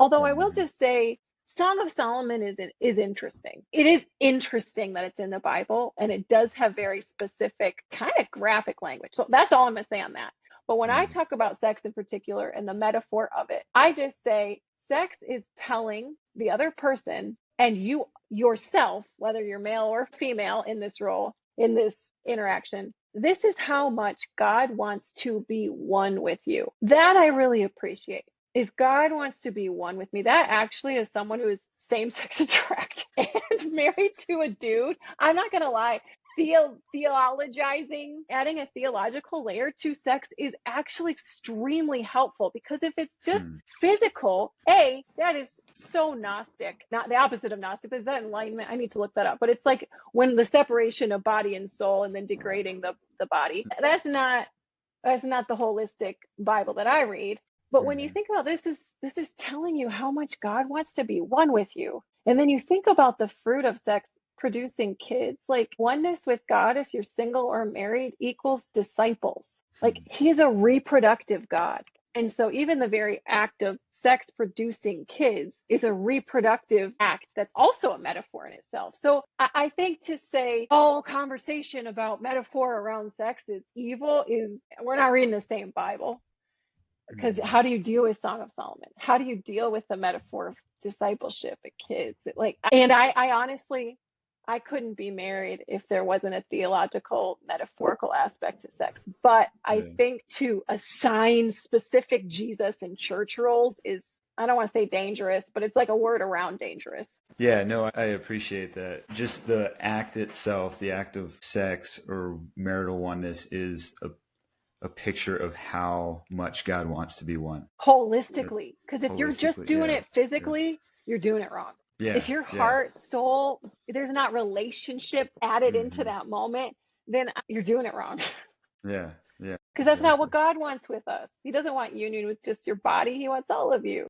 Although I will Mhm. just say, Song of Solomon is interesting. It is interesting that it's in the Bible, and it does have very specific kind of graphic language. So that's all I'm going to say on that. But when I Mhm. talk about sex in particular and the metaphor of it, I just say sex is telling the other person and you yourself, whether you're male or female in this role, in this interaction, this is how much God wants to be one with you. That I really appreciate. Is God wants to be one with me. That actually is someone who is same-sex attracted and married to a dude. I'm not going to lie. Theologizing, adding a theological layer to sex is actually extremely helpful, because if it's just Mhm. physical, that is so Gnostic. Not the opposite of Gnostic. Is that enlightenment? I need to look that up. But it's like when the separation of body and soul and then degrading the body. That's not the holistic Bible that I read. But when you Mhm. think about this is telling you how much God wants to be one with you. And then you think about the fruit of sex producing kids, like oneness with God, if you're single or married, equals disciples. Like he's a reproductive God. And so even the very act of sex producing kids is a reproductive act that's also a metaphor in itself. So I think to say all conversation about metaphor around sex is evil is, we're not reading the same Bible. Because Mhm. how do you deal with Song of Solomon? How do you deal with the metaphor of discipleship and kids? And I honestly, I couldn't be married if there wasn't a theological, metaphorical aspect to sex. But I Yeah. think to assign specific Jesus in church roles is, I don't want to say dangerous, but it's like a word around dangerous. Yeah, no, I appreciate that. Just the act itself, the act of sex or marital oneness is a picture of how much God wants to be one. Holistically. Because if you're just Holistically, doing yeah. it Yeah. physically, you're doing it wrong. Yeah. If your Yeah. heart, soul, there's not relationship added into Hmm. that moment, then you're doing it wrong. Yeah. Yeah. Because that's not Exactly. what God wants with us. He doesn't want union with just your body. He wants all of you.